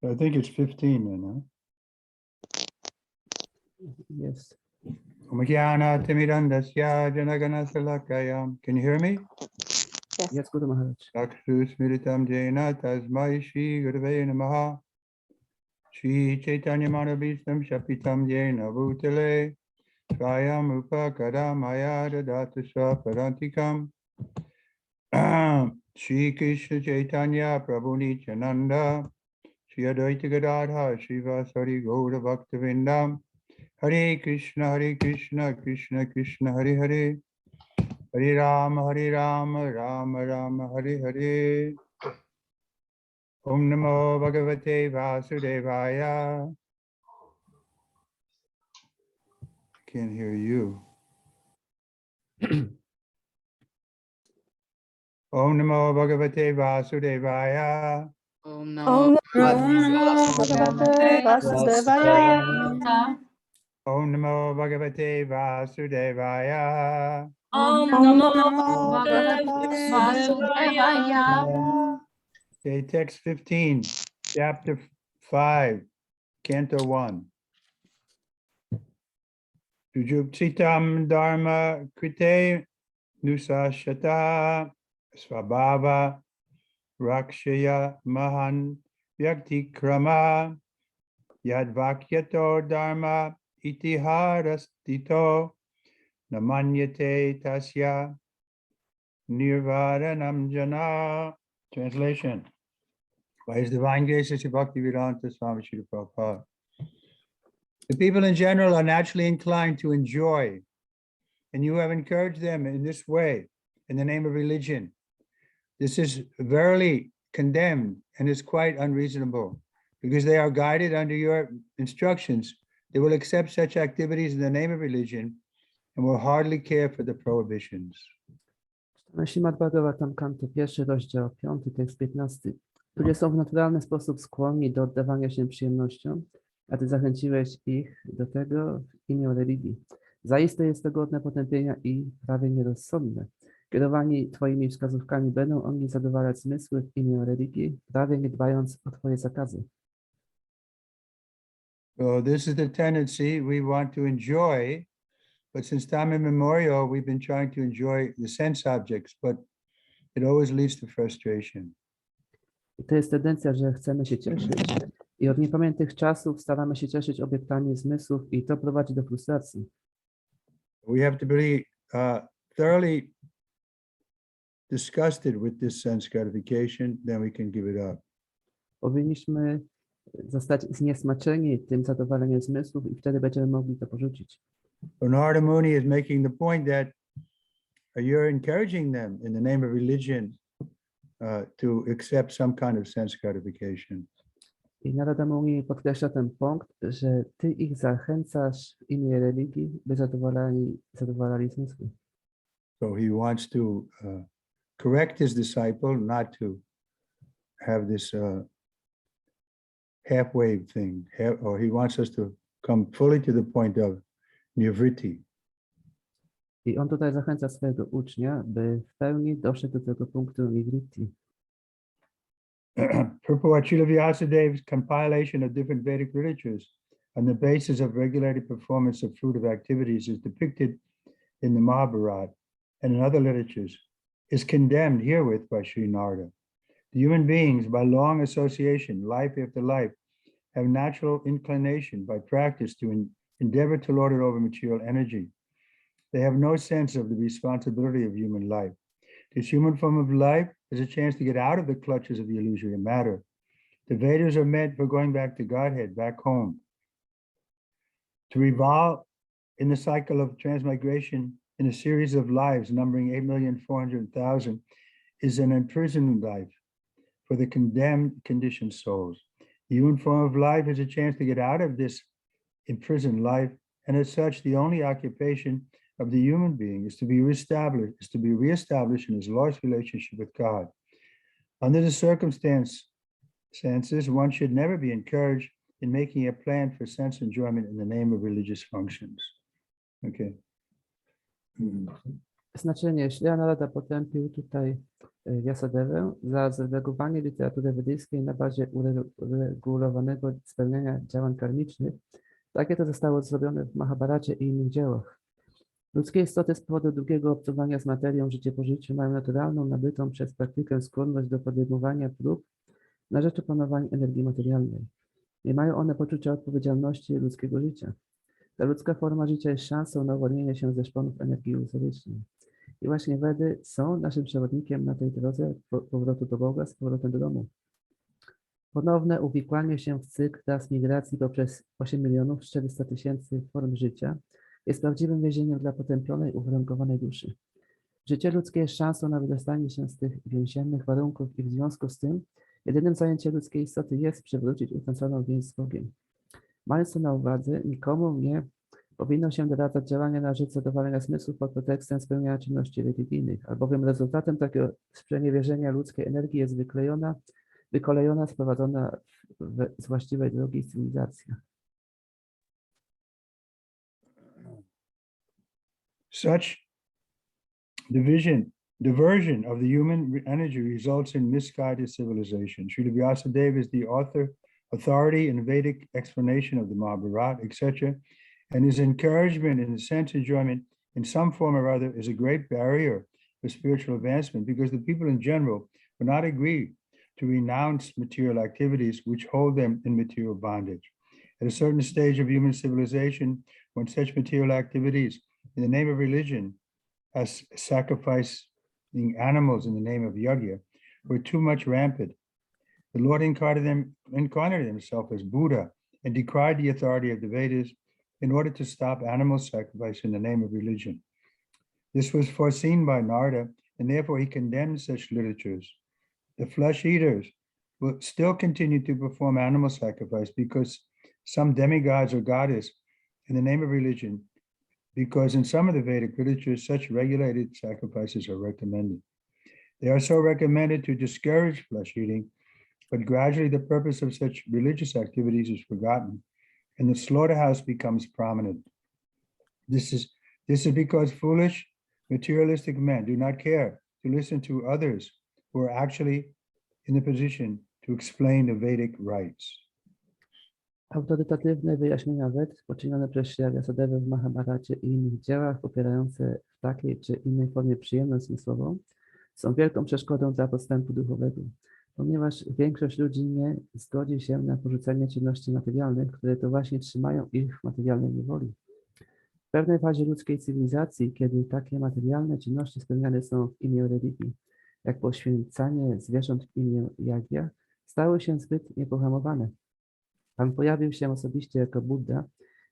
I think it's 15 then, huh? Yes. Can you hear me? Yes, Guru Maharaj. Smritam Jena Tasmai Shri Gurave Namaha. Shri Chaitanya Manabhistam Shapitam Jena Bhutale. Swayam Upakara Maya Dadatu Swaparantikam. Shri Krishna Chaitanya Prabhu Nityananda. Shri Advaita Gadadha Srivasari Gaura Bhaktavindam. Hare Krishna, Krishna Krishna, Hare Hare. Hare Rama, Rama Rama, Hare Hare. Om Namo Bhagavate Vasudevaya. I can't hear you. Om Namo Bhagavate Vasudevaya. Om Namo Bhagavate Vasudevaya. Om Namo Bhagavate Vasudevaya. Om Namo Bhagavate Vasudevaya. Okay, text 15, chapter 5, canto 1. Jujupsitam dharma krite nusashata svabhava rakshaya mahan vyaktikrama yadvakyato dharma itiharastito namanyate tasya nirvaranam jana. Translation. By His Divine Grace, Sri Bhaktivedanta Swami Srila Prabhupada. The people in general are naturally inclined to enjoy, and you have encouraged them in this way in the name of religion. This is verily condemned and is quite unreasonable, because they are guided under your instructions. They will accept such activities in the name of religion and will hardly care for the prohibitions. Śrimad Bhagavatam, kanto 1, rozdział 5, tekst 15. Ludzie są w naturalny sposób skłonni do oddawania się przyjemnościom, a Ty zachęciłeś ich do tego w imię religii. Zaiste jest to godne potępienia i prawie nierozsądne. Kierowani Twoimi wskazówkami będą oni zadowalać zmysły w imię religii, prawie nie dbając o Twoje zakazy. So this is the tendency we want to enjoy, but since time immemorial, we've been trying to enjoy the sense objects, but it always leads to frustration. I to jest tendencja, że chcemy się cieszyć i od niepamiętnych czasów staramy się cieszyć obiektami zmysłów i to prowadzi do frustracji. We have to be thoroughly disgusted with this sense gratification, then we can give it up. Powinniśmy zostać zniesmaczeni tym zadowaleniem zmysłów i wtedy będziemy mogli to porzucić. Narada Muni is making the point that you're encouraging them in the name of religion to accept some kind of sense gratification. I Narada Muni podkreśla ten punkt, że Ty ich zachęcasz w imię religii, by zadowalali zmysły. So he wants to correct his disciple not to have this halfway thing, or he wants us to come fully to the point of nivritti. I on tutaj zachęca swojego ucznia, by w pełni doszedł do tego punktu nivritti. Purport Srila Vyasadev's compilation of different Vedic literatures on the basis of regulated performance of fruitive activities is depicted in the Mahabharata and in other literatures, is condemned herewith by Sri Narada. The human beings, by long association, life after life, have natural inclination by practice to endeavor to lord it over material energy. They have no sense of the responsibility of human life. This human form of life is a chance to get out of the clutches of the illusory matter. The Vedas are meant for going back to Godhead, back home. To revolve in the cycle of transmigration in a series of lives numbering 8,400,000 is an imprisoned life for the condemned, conditioned souls. The human form of life is a chance to get out of this imprisoned life, and as such, the only occupation of the human being is to be reestablished in his lost relationship with God. Under the circumstances, one should never be encouraged in making a plan for sense enjoyment in the name of religious functions. Okay. Znaczenie. Śri Narada potępił tutaj Vyasadevę za zredagowanie literatury wedyjskiej na bazie uregulowanego spełniania działań karmicznych. Takie to zostało zrobione w Mahabharacie i innych dziełach. Ludzkie istoty z powodu długiego obcowania z materią życie po życiu mają naturalną, nabytą przez praktykę skłonność do podejmowania prób na rzecz opanowania energii materialnej. Nie mają one poczucia odpowiedzialności ludzkiego życia. Ta ludzka forma życia jest szansą na uwolnienie się ze szponów energii iluzorycznej. I właśnie Wedy są naszym przewodnikiem na tej drodze powrotu do Boga z powrotem do domu. Ponowne uwikłanie się w cykl transmigracji poprzez 8 400 000 form życia jest prawdziwym więzieniem dla potępionej, uwarunkowanej duszy. Życie ludzkie jest szansą na wydostanie się z tych więziennych warunków i w związku z tym jedynym zajęciem ludzkiej istoty jest przywrócić utraconą więź z Bogiem. Mając to na uwadze, nikomu nie powinno się doradzać działania na rzecz zadowolenia zmysłów pod pretekstem spełniania czynności religijnych, albowiem rezultatem takiego sprzeniewierzenia ludzkiej energii jest wykolejona, sprowadzona z właściwej drogi cywilizacja. Such diversion of the human energy results in misguided civilization. Srila Vyasadeva is the authority in Vedic explanation of the Mahabharata, etc., and his encouragement in the sense enjoyment in some form or other is a great barrier for spiritual advancement because the people in general will not agree to renounce material activities which hold them in material bondage. At a certain stage of human civilization, when such material activities in the name of religion, as sacrificing animals in the name of yajna, were too much rampant, the Lord incarnated himself as Buddha and decried the authority of the Vedas in order to stop animal sacrifice in the name of religion. This was foreseen by Narada, and therefore he condemned such literatures. The flesh eaters will still continue to perform animal sacrifice because some demigods or goddess in the name of religion, because in some of the Vedic literature, such regulated sacrifices are recommended. They are so recommended to discourage flesh eating, but gradually the purpose of such religious activities is forgotten, and the slaughterhouse becomes prominent. This is because foolish, materialistic men do not care to listen to others who are actually in the position to explain the Vedic rites. Autorytatywne wyjaśnienia Ved poczynione przez Śri Vyasadevę w Mahabharacie i innych dziełach popierające w takiej czy innej formie przyjemność zmysłową są wielką przeszkodą dla postępu duchowego, ponieważ większość ludzi nie zgodzi się na porzucenie czynności materialnych, które to właśnie trzymają ich w materialnej niewoli. W pewnej fazie ludzkiej cywilizacji, kiedy takie materialne czynności spełniane są w imię religii, jak poświęcanie zwierząt w imię jagna, stały się zbyt niepohamowane. Pan pojawił się osobiście jako Buddha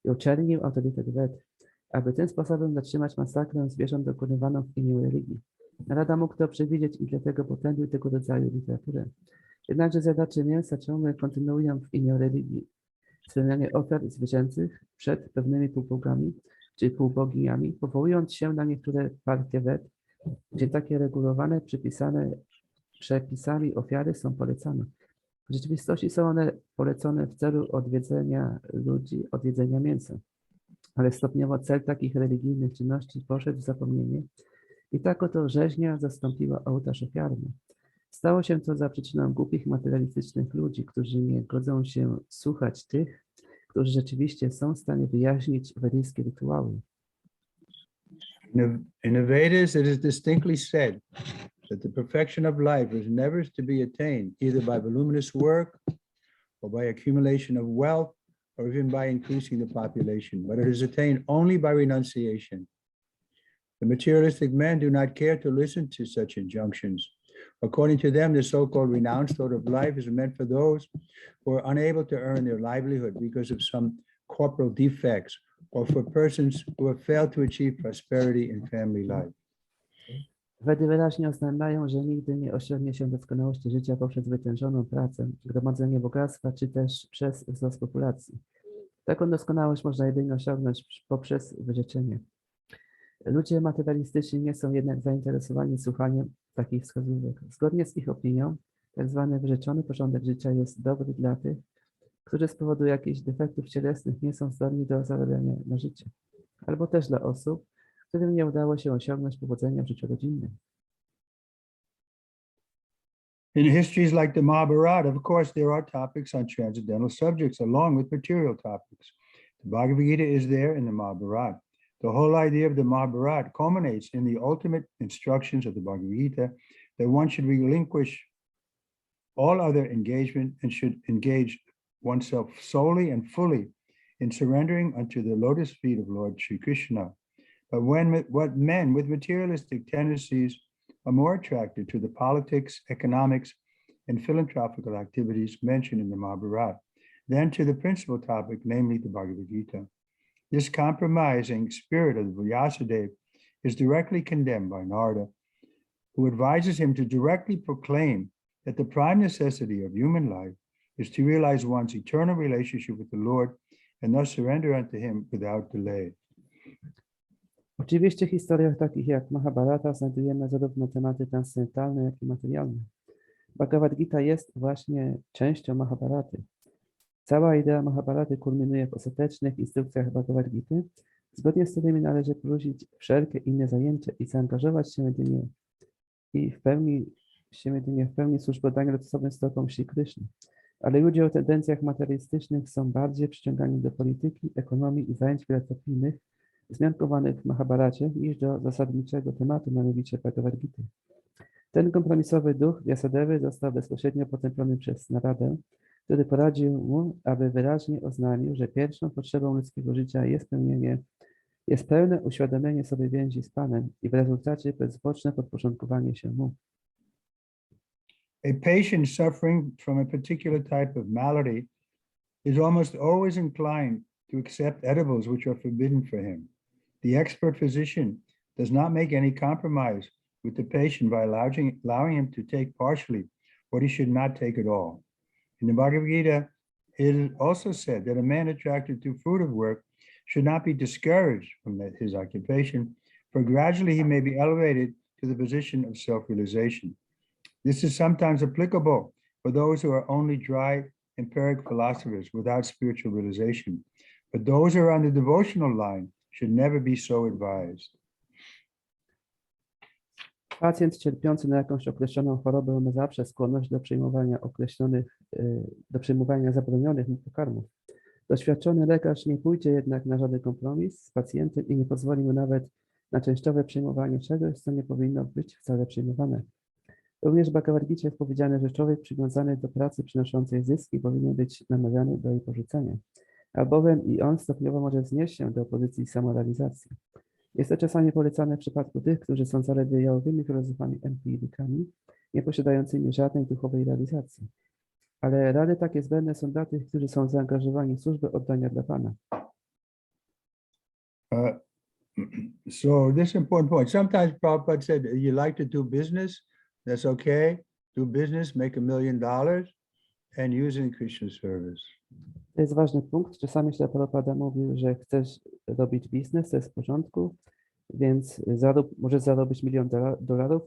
i oczernił autorytet Ved, aby tym sposobem zatrzymać masakrę zwierząt dokonywaną w imię religii. Narada mógł to przewidzieć i dlatego potępił tego rodzaju literaturę. Jednakże zjadacze mięsa ciągle kontynuują w imię religii spełnianie ofiar zwierzęcych przed pewnymi półbogami czy półboginiami, powołując się na niektóre partie Ved, gdzie takie regulowane, przepisami ofiary są polecane. W rzeczywistości są one polecone w celu odwiedzenia ludzi od jedzenia mięsa, ale stopniowo cel takich religijnych czynności poszedł w zapomnienie i tak oto rzeźnia zastąpiła ołtarz ofiarny. Stało się to za przyczyną głupich materialistycznych ludzi, którzy nie godzą się słuchać tych, którzy rzeczywiście są w stanie wyjaśnić wedyjskie rytuały. In the Vedas, it is distinctly said that the perfection of life is never to be attained either by voluminous work or by accumulation of wealth or even by increasing the population, but it is attained only by renunciation. The materialistic men do not care to listen to such injunctions. According to them, the so-called renounced sort of life is meant for those who are unable to earn their livelihood because of some corporal defects or for persons who have failed to achieve prosperity in family life. Wedy wyraźnie oznajmiają, że nigdy nie osiągnie się doskonałości życia poprzez wytężoną pracę, gromadzenie bogactwa, czy też przez wzrost populacji. Taką doskonałość można jedynie osiągnąć poprzez wyrzeczenie. Ludzie materialistyczni nie są jednak zainteresowani słuchaniem takich wskazówek. Zgodnie z ich opinią, tak zwany wyrzeczony porządek życia jest dobry dla tych, którzy z powodu jakichś defektów cielesnych nie są zdolni do zarabiania na życie, albo też dla osób, którym nie udało się osiągnąć powodzenia w życiu rodzinnym. In histories like the Mahabharata, of course, there are topics on transcendental subjects along with material topics. The Bhagavad Gita is there in the Mahabharata. The whole idea of the Mahabharata culminates in the ultimate instructions of the Bhagavad Gita that one should relinquish all other engagement and should engage oneself solely and fully in surrendering unto the lotus feet of Lord Sri Krishna. But what men with materialistic tendencies are more attracted to the politics, economics, and philanthropical activities mentioned in the Mahabharata than to the principal topic, namely the Bhagavad Gita. This compromising spirit of Vyasadeva is directly condemned by Narada, who advises him to directly proclaim that the prime necessity of human life is to realize one's eternal relationship with the Lord and thus surrender unto him without delay. Oczywiście w historiach takich jak Mahabharata znajdujemy zarówno tematy transcendentalne, jak i materialne. Bhagavad Gita jest właśnie częścią Mahabharaty. Cała idea Mahabharaty kulminuje w ostatecznych instrukcjach Bhagavad Gity, zgodnie z którymi należy porzucić wszelkie inne zajęcia i zaangażować się jedynie w pełni służbę oddania lotosowym stopom Shri Krishna. Ale ludzie o tendencjach materialistycznych są bardziej przyciągani do polityki, ekonomii i zajęć filozofijnych zmiankowanych w Mahabharacie niż do zasadniczego tematu, mianowicie Bhagavad Gity. Ten kompromisowy duch Vyasadevy został bezpośrednio potępiony przez Naradę, który poradził mu, aby wyraźnie oznajmił, że pierwszą potrzebą ludzkiego życia jest pełne uświadomienie sobie więzi z Panem i w rezultacie bezzwłoczne podporządkowanie się mu. A patient suffering from a particular type of malady is almost always inclined to accept edibles which are forbidden for him. The expert physician does not make any compromise with the patient by allowing him to take partially what he should not take at all. In the Bhagavad Gita, it is also said that a man attracted to fruitive work should not be discouraged from his occupation, for gradually he may be elevated to the position of self-realization. This is sometimes applicable for those who are only dry, empiric philosophers without spiritual realization. But those who are on the devotional line should never be so advised. Pacjent cierpiący na jakąś określoną chorobę ma zawsze skłonność do przyjmowania zabronionych mu pokarmów. Doświadczony lekarz nie pójdzie jednak na żaden kompromis z pacjentem i nie pozwoli mu nawet na częściowe przyjmowanie czegoś, co nie powinno być wcale przyjmowane. Również w Bhagavad Gicie jest powiedziane, że człowiek przywiązany do pracy przynoszącej zyski powinien być namawiany do jej porzucenia, albowiem i on stopniowo może wznieść się do pozycji samorealizacji. Jest to czasami polecane w przypadku tych, którzy są zaledwie jałowymi filozofami empirykami, nie posiadającymi żadnej duchowej realizacji. Ale rady takie zbędne są dla tych, którzy są zaangażowani w służbę oddania dla Pana. So this is an important point. Sometimes Prabhupada said, you like to do business, that's okay. Do business, make $1 million and use it in Krishna's service. To jest ważny punkt. Czasami Śrila Prabhupada mówił, że chcesz robić biznes, to jest w porządku, więc możesz zarobić $1 milion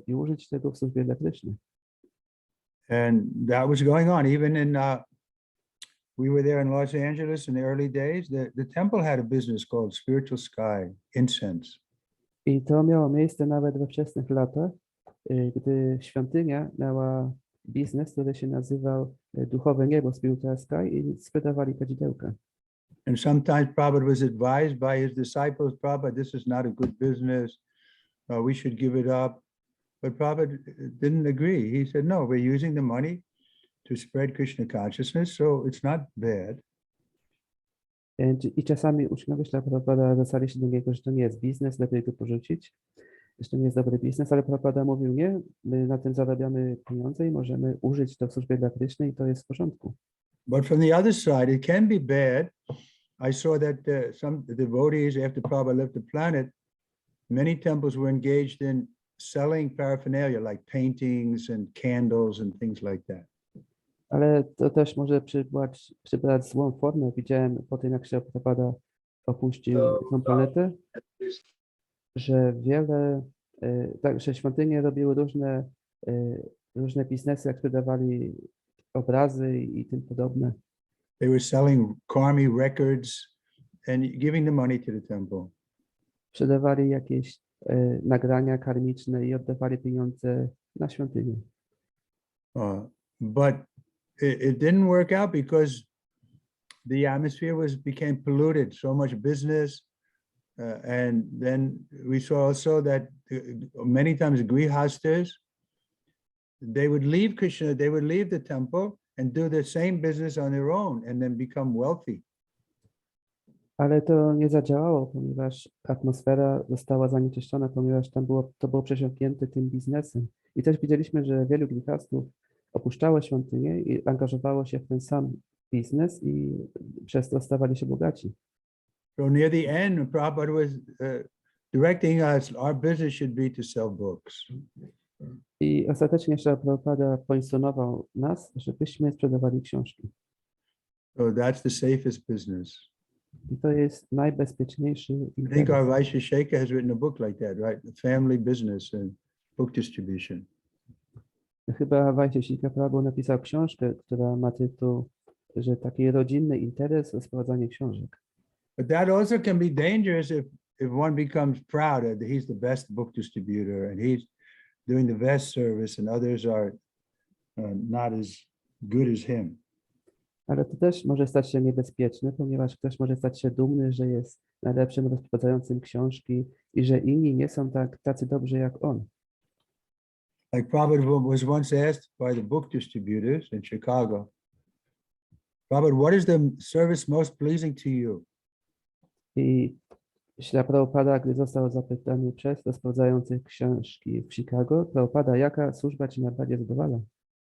i użyć tego w służbie dla Kryszny. And that was going on even in, we were there in Los Angeles in the early days. The temple had a business called Spiritual Sky, incense. I to miało miejsce nawet we wczesnych latach, gdy świątynia miała biznes, który się nazywał Duchowe Niebo, Spiritual Sky, i sprzedawali kadzidełka. And sometimes Prabhupada was advised by his disciples, Prabhupada, this is not a good business. We should give it up. But Prabhupada didn't agree. He said, no, we're using the money to spread Krishna consciousness, so it's not bad. I czasami uczniowie Śrila Prabhupada zwracali się do niego, że to nie jest biznes, lepiej go porzucić. Że to nie jest dobry biznes, ale Prabhupada mówił, nie, my na tym zarabiamy pieniądze i możemy użyć to w służbie dla Kryszny i to jest w porządku. But from the other side, it can be bad. I saw that some devotees, after Prabhupada left the planet, many temples were engaged in selling paraphernalia like paintings and candles and things like that. Ale to też może przybrać złą formę. Widziałem po tym, jak się Prabhupada opuścił tę planetę, że że świątynie robiły różne biznesy, jak sprzedawali obrazy i tym podobne. They were selling karmi records and giving the money to the temple. sprzedawali jakieś nagrania karmiczne i oddawali pieniądze na świątynię. But it didn't work out because the atmosphere became polluted, so much business. And then we saw also that many times grihastas, they would leave Krishna, they would leave the temple and do the same business on their own and then become wealthy. Ale to nie zadziałało, ponieważ atmosfera została zanieczyszczona, ponieważ to było przesiąknięte tym biznesem. I też widzieliśmy, że wielu grihastów opuszczało świątynię i angażowało się w ten sam biznes i przez to stawali się bogaci. So near the end, Prabhupada was directing us, our business should be to sell books. I ostatecznie Śrila Prabhupada poinstruował nas, żebyśmy sprzedawali książki. So that's the safest business. I to jest najbezpieczniejszy I think interes. our Vaishya Shekhar has written a book like that, right? The family business and book distribution. Chyba Vaishya Prabhu napisał książkę, która ma tytuł, że taki rodzinny interes, rozprowadzanie książek. But that also can be dangerous if one becomes proud that he's the best book distributor and he's doing the best service and others are not as good as him. Ale to też może stać się niebezpieczne, ponieważ ktoś może stać się dumny, że jest najlepszym rozprowadzającym książki i że inni nie są tacy dobrzy jak on. Like Prabhupada was once asked by the book distributors in Chicago, Prabhupada, what is the service most pleasing to you? I Śrila Prabhupada, gdy został zapytany przez rozprowadzających książki w Chicago, Prabhupada, jaka służba ci najbardziej zadowala?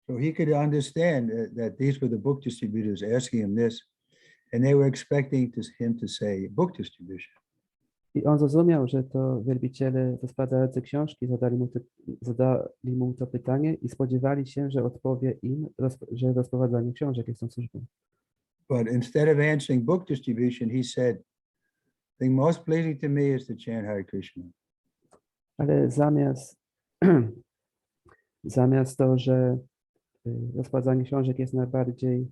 So he could understand that these were the book distributors asking him this, and they were expecting him to say book distribution. I on zrozumiał, że to wielbiciele rozprowadzający książki zadali mu to pytanie i spodziewali się, że odpowie im, że rozprowadzanie książek jest tą służbą. But instead of answering book distribution, he said, the thing most pleasing to me is to chant Hare Krishna. Ale zamiast to, że rozprowadzanie książek jest najbardziej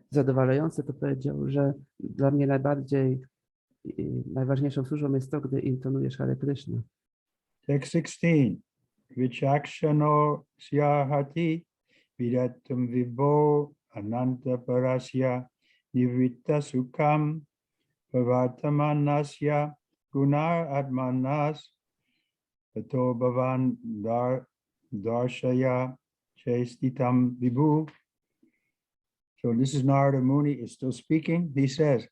zadowalające, to powiedział, że dla mnie najważniejszą służbą jest to, gdy intonujesz Hare Krishna. Text 16. Vichakshano syahati vidatum vibho ananta parasya nivritta sukham bhavattamanasya gunar atmanas tato bhavan darshaya chastitam vibhu. So this is Narada Muni is still speaking. He says,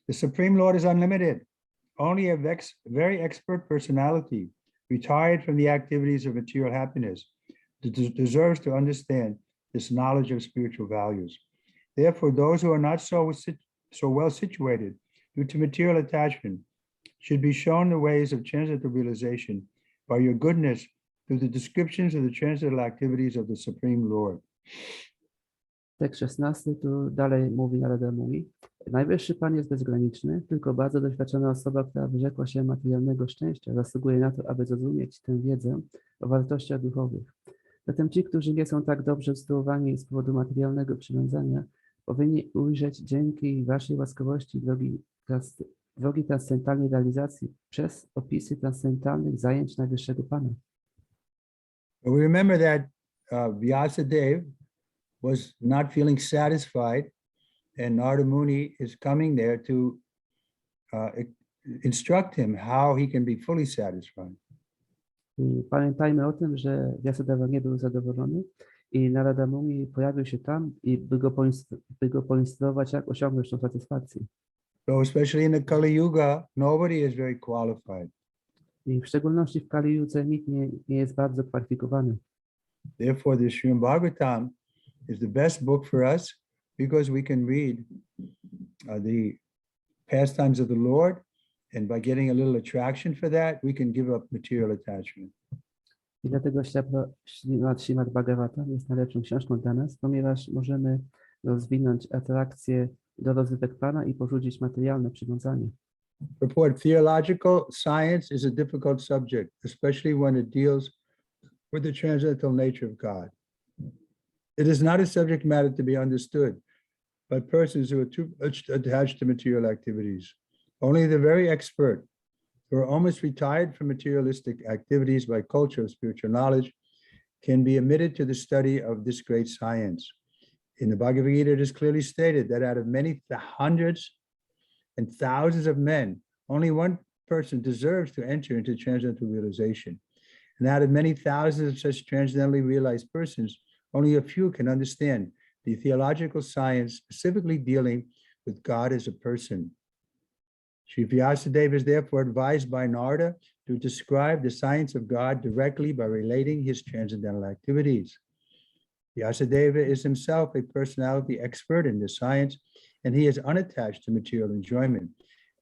the Supreme Lord is unlimited. Only a very expert personality, retired from the activities of material happiness, deserves to understand this knowledge of spiritual values. Therefore, those who are not so well situated due to material attachment should be shown the ways of transcendental realization by your goodness through the descriptions of the transcendental activities of the Supreme Lord. Tekst 16 tu dalej mówi Narada Muni. Najwyższy Pan jest bezgraniczny, tylko bardzo doświadczona osoba, która wyrzekła się materialnego szczęścia, zasługuje na to, aby zrozumieć tę wiedzę o wartościach duchowych. Zatem ci, którzy nie są tak dobrze usytuowani z powodu materialnego przywiązania, powinni ujrzeć dzięki Waszej łaskawości drogi transcendentalnej realizacji przez opisy transcendentalnych zajęć Najwyższego Pana. We remember that Vyasadeva was not feeling satisfied, and Narada Muni is coming there to instruct him how he can be fully satisfied. I pamiętajmy o tym, że Vyasadeva nie był zadowolony i Narada Muni pojawił się tam i by go poinstruować, jak osiągnąć tą satysfakcję. So especially in the Kali Yuga, nobody is very qualified. I w szczególności w Kali Yudze nikt nie jest bardzo kwalifikowany. Therefore, the Śrimad Bhagavatam is the best book for us because we can read the pastimes of the Lord, and by getting a little attraction for that, we can give up material attachment. I dlatego Śrimad Bhagavatam jest najlepszą książką dla nas, ponieważ możemy rozwinąć atrakcję do rozrywek Pana i porzucić materialne przywiązanie. Report, theological science is a difficult subject, especially when it deals with the transcendental nature of God. It is not a subject matter to be understood by persons who are too attached to material activities. Only the very expert who are almost retired from materialistic activities by culture of spiritual knowledge can be admitted to the study of this great science. In the Bhagavad Gita, it is clearly stated that out of many hundreds and thousands of men, only one person deserves to enter into transcendental realization. And out of many thousands of such transcendently realized persons, only a few can understand the theological science specifically dealing with God as a person. Sri Vyasadeva is therefore advised by Narada to describe the science of God directly by relating his transcendental activities. Vyasadeva is himself a personality expert in this science, and he is unattached to material enjoyment.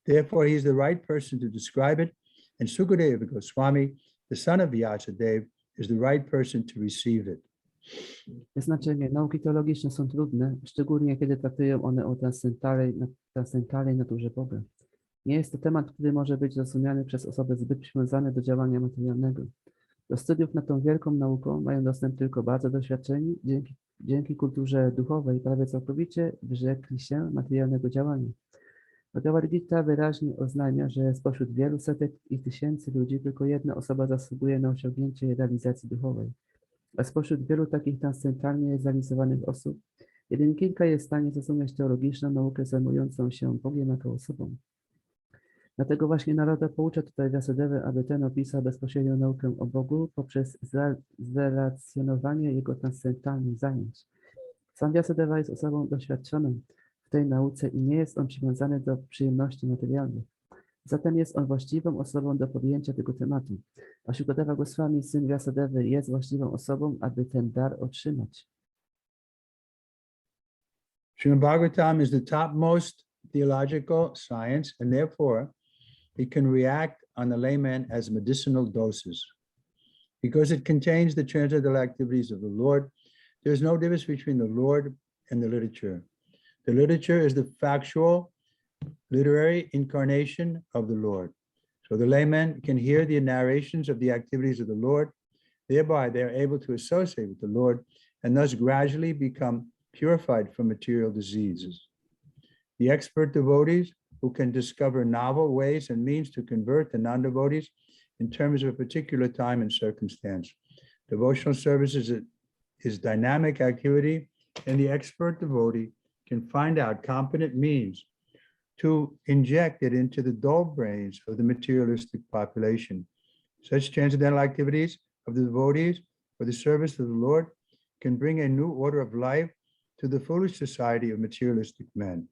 Therefore, he is the right person to describe it, and Sukadeva Goswami, the son of Vyasadeva, is the right person to receive it. Znaczenie nauki teologiczne są trudne, szczególnie kiedy traktują one o transcendentalnej naturze Boga. Nie jest to temat, który może być zrozumiany przez osoby zbyt przywiązane do działania materialnego. Do studiów nad tą wielką nauką mają dostęp tylko bardzo doświadczeni, dzięki kulturze duchowej prawie całkowicie wyrzekli się materialnego działania. Bhagavad Gita wyraźnie oznajmia, że spośród wielu setek i tysięcy ludzi tylko jedna osoba zasługuje na osiągnięcie realizacji duchowej. A spośród wielu takich transcendentalnie zrealizowanych osób, jedynie kilka jest w stanie zrozumieć teologiczną naukę zajmującą się Bogiem jako osobą. Dlatego właśnie Narada poucza tutaj Vyasadevę, aby ten opisał bezpośrednio naukę o Bogu poprzez zrelacjonowanie jego transcendentalnych zajęć. Sam Vyasadeva jest osobą doświadczoną w tej nauce i nie jest on przywiązany do przyjemności materialnych. Zatem jest on właściwą osobą do podjęcia tego tematu. A Sukadeva Goswami, syn Vyasadevy, jest właściwą osobą, aby ten dar otrzymać. Śrimad Bhagavatam is the topmost theological science, and therefore it can react on the layman as medicinal doses. Because it contains the transcendental activities of the Lord, there is no difference between the Lord and the literature. The literature is the factual, literary incarnation of the Lord. So the layman can hear the narrations of the activities of the Lord. Thereby, they are able to associate with the Lord and thus gradually become purified from material diseases. The expert devotees who can discover novel ways and means to convert the non-devotees in terms of a particular time and circumstance. Devotional service is dynamic activity, and the expert devotee can find out competent means to inject it into the dull brains of the materialistic population. Such transcendental activities of the devotees for the service of the Lord can bring a new order of life to the foolish society of materialistic men.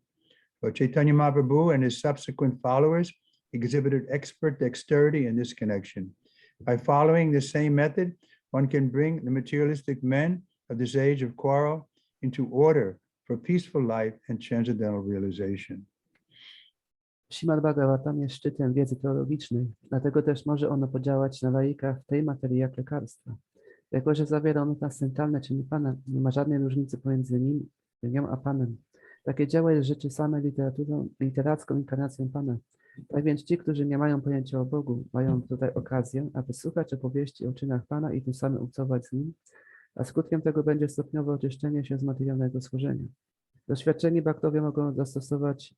Lord Chaitanya Mahaprabhu and his subsequent followers exhibited expert dexterity in this connection. By following the same method, one can bring the materialistic men of this age of quarrel into order for peaceful life and transcendental realization. Śrimad Bhagavatam jest szczytem wiedzy teologicznej, dlatego też może ono podziałać na laika w tej materii jak lekarstwo. Jako że zawiera ono transcendentalne czyny Pana, nie ma żadnej różnicy pomiędzy nią a Panem. Takie dzieło jest rzeczy samej literacką inkarnacją Pana. Tak więc ci, którzy nie mają pojęcia o Bogu, mają tutaj okazję, aby słuchać opowieści o czynach Pana i tym samym obcować z Nim, a skutkiem tego będzie stopniowe oczyszczenie się z materialnego stworzenia. Doświadczeni bhaktowie mogą zastosować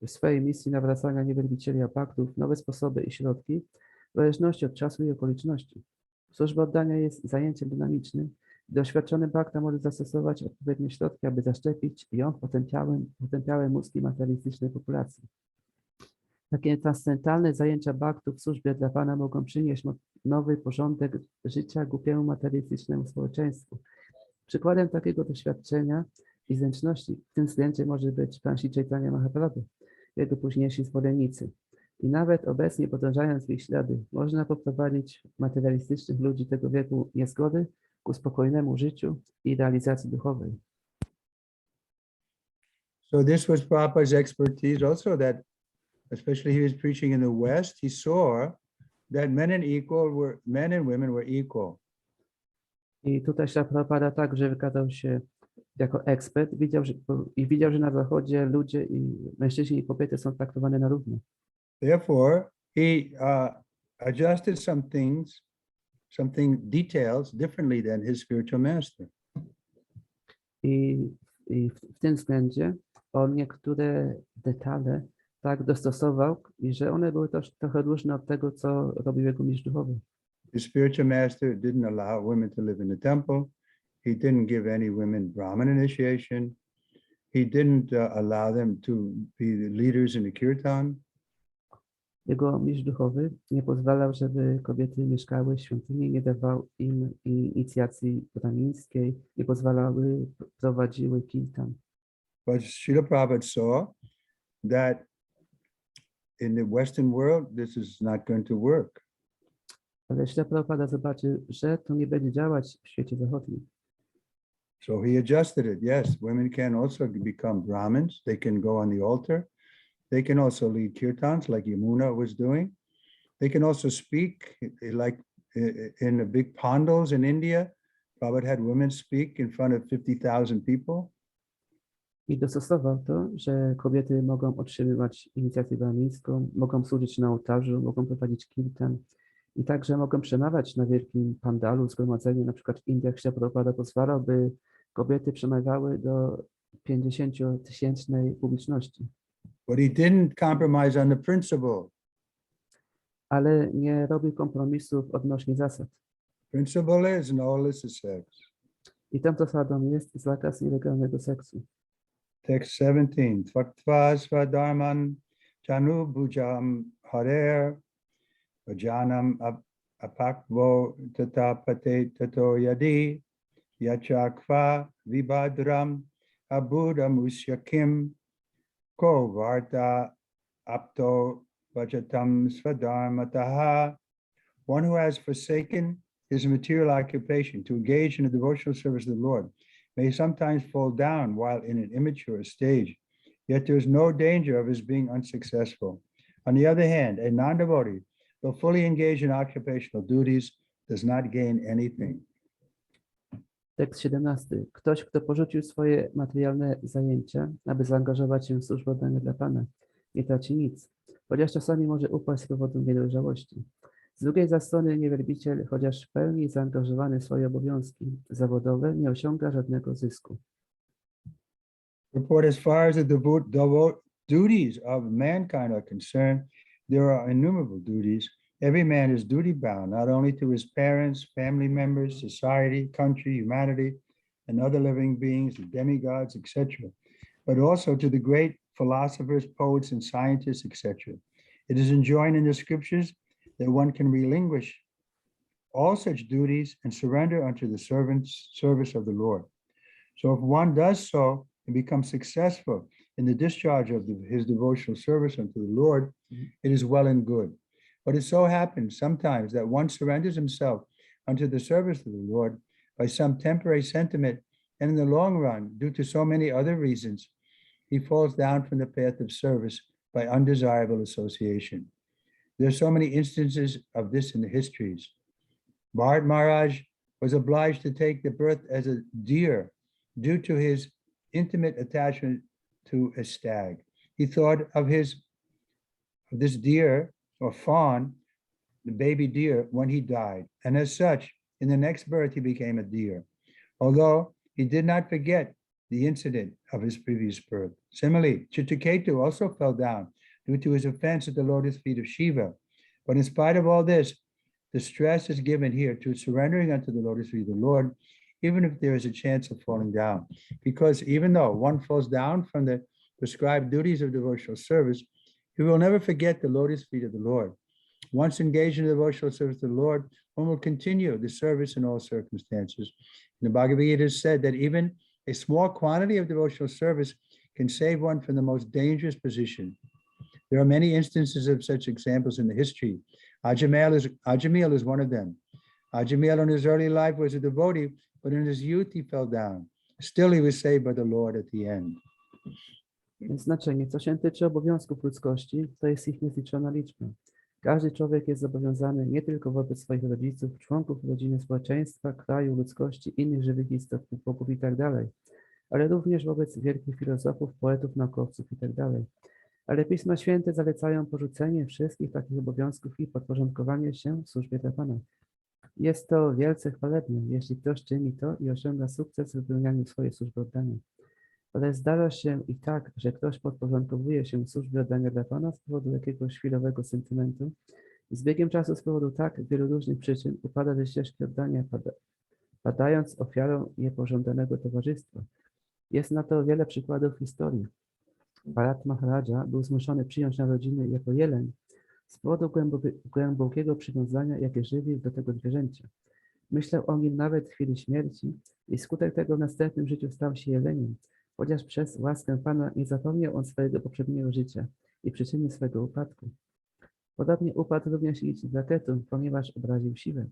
w swojej misji nawracania niewielbicieli apaktów nowe sposoby i środki, w zależności od czasu i okoliczności. Służba oddania jest zajęciem dynamicznym. Doświadczony bhakta może zastosować odpowiednie środki, aby zaszczepić ją potępiałe mózgi materialistycznej populacji. Takie transcendentalne zajęcia bhaktów w służbie dla Pana mogą przynieść nowy porządek życia głupiemu materialistycznemu społeczeństwu. Przykładem takiego doświadczenia i zręczności w tym względzie może być Pan Śri Chaitanya Mahaprabhu, jego późniejsi zwolennicy. I nawet obecnie podążając w ich ślady, można poprowadzić materialistycznych ludzi tego wieku niezgody ku spokojnemu życiu i realizacji duchowej. So this was Prabhupada's expertise also, that especially he was preaching in the West, he saw that men and women were equal. I tutaj Śrila Prabhupada także wykazał się jako ekspert, widział, że na Zachodzie ludzie i mężczyźni i kobiety są traktowane na równo. Therefore, he adjusted some details differently than his spiritual master. I w tym względzie on niektóre detale tak dostosował, i że one były też trochę różne od tego, co robił jego mistrz duchowy. The spiritual master didn't allow women to live in the temple. He didn't give any women Brahmin initiation. He didn't allow them to be the leaders in the kirtan. Jego mistrz duchowy nie pozwalał, żeby kobiety mieszkały w świątyni, nie dawał im inicjacji brahmińskiej, nie pozwalały, prowadziły kirtan. But Srila Prabhupada saw that in the Western world, this is not going to work. Ale Śrila Prabhupada zobaczył, że to nie będzie działać w świecie zachodnim. So he adjusted it. Yes, women can also become Brahmins. They can go on the altar. They can also lead kirtans like Yamuna was doing. They can also speak like in the big pandals in India. Prabhupada had women speak in front of 50,000 people. I dostosował to, że kobiety mogą otrzymywać inicjację brahmińską, mogą służyć na ołtarzu, mogą prowadzić kirtan i także mogą przemawiać na wielkim pandalu, zgromadzeniu, na przykład w Indiach. Śrila Prabhupada pozwalał, by kobiety przemawiały do 50-tysięcznej publiczności. But he didn't compromise on the principle. Ale nie robił kompromisów odnośnie zasad. Principle is no illicit sex. I tą zasadą jest zakaz nielegalnego seksu. Text 17. Tvaktva swadharman chanu bhujam harer vajanam apakvo tatapate tato yadi yachakva vibhadram abudamusyakim ko varta apto vajatam swadharmataha. One who has forsaken his material occupation to engage in the devotional service of the Lord may sometimes fall down while in an immature stage, yet there is no danger of his being unsuccessful. On the other hand, a non-devotee, though fully engaged in occupational duties, does not gain anything. Tekst 17. Ktoś, kto porzucił swoje materialne zajęcia, aby zaangażować się w służbę oddania dla Pana, nie traci nic, chociaż czasami może upaść z powodu niedojrzałości. Z drugiej zaś strony niewielbiciel, chociaż w pełni zaangażowany w swoje obowiązki zawodowe, nie osiąga żadnego zysku. Report as far as the duties of mankind are concerned, there are innumerable duties. Every man is duty bound, not only to his parents, family members, society, country, humanity, and other living beings, the demigods, etc., but also to the great philosophers, poets, and scientists, etc. It is enjoined in the scriptures that one can relinquish all such duties and surrender unto the service of the Lord. So if one does so and becomes successful in the discharge of his devotional service unto the Lord, it is well and good. But it so happens sometimes that one surrenders himself unto the service of the Lord by some temporary sentiment, and in the long run, due to so many other reasons, he falls down from the path of service by undesirable association. There are so many instances of this in the histories. Bharat Maharaj was obliged to take the birth as a deer due to his intimate attachment to a stag. He thought of this deer or fawn, the baby deer, when he died. And as such, in the next birth, he became a deer, although he did not forget the incident of his previous birth. Similarly, Chitraketu also fell down due to his offense at the lotus feet of Shiva. But in spite of all this, the stress is given here to surrendering unto the lotus feet of the Lord, even if there is a chance of falling down. Because even though one falls down from the prescribed duties of devotional service, he will never forget the lotus feet of the Lord. Once engaged in the devotional service of the Lord, one will continue the service in all circumstances. In the Bhagavad Gita, it is said that even a small quantity of devotional service can save one from the most dangerous position. There are many instances of such examples in the history. Ajamil is one of them. Ajamil in his early life was a devotee, but in his youth he fell down. Still he was saved by the Lord at the end. Znaczenie, co się tyczy obowiązków ludzkości, to jest ich niezliczona liczba. Każdy człowiek jest zobowiązany nie tylko wobec swoich rodziców, członków rodziny, społeczeństwa, kraju, ludzkości, innych żywych istot, bogów itd., ale również wobec wielkich filozofów, poetów, naukowców itd. Ale Pisma Święte zalecają porzucenie wszystkich takich obowiązków i podporządkowanie się służbie dla Pana. Jest to wielce chwalebne, jeśli ktoś czyni to i osiąga sukces w wypełnianiu swojej służby oddania. Ale zdarza się i tak, że ktoś podporządkowuje się służbie oddania dla Pana z powodu jakiegoś chwilowego sentymentu i z biegiem czasu z powodu tak wielu różnych przyczyn upada ze ścieżki oddania, padając ofiarą niepożądanego towarzystwa. Jest na to wiele przykładów w historii. Bharat Maharaja był zmuszony przyjąć narodziny jako jeleń z powodu głębokiego przywiązania, jakie żywił do tego zwierzęcia. Myślał o nim nawet w chwili śmierci i skutek tego w następnym życiu stał się jeleniem, chociaż przez łaskę Pana nie zapomniał on swojego poprzedniego życia i przyczyny swego upadku. Podobnie upadł również i z raketu, ponieważ obraził siłę.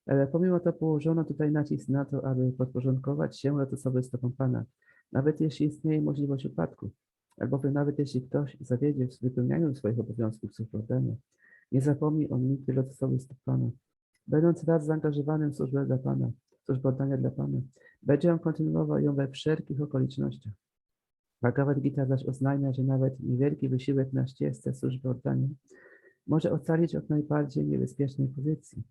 Ale pomimo to położono tutaj nacisk na to, aby podporządkować się lotosowej stopom Pana, nawet jeśli istnieje możliwość upadku, albowiem nawet jeśli ktoś zawiedzie w wypełnianiu swoich obowiązków służby oddania, nie zapomni on nigdy lotosowej stóp Pana. Będąc raz zaangażowanym w służbę dla Pana, służbę oddania dla Pana, będzie on kontynuował ją we wszelkich okolicznościach. Bhagavad Gita zaś oznajmia, że nawet niewielki wysiłek na ścieżce służby oddania może ocalić od najbardziej niebezpiecznej pozycji.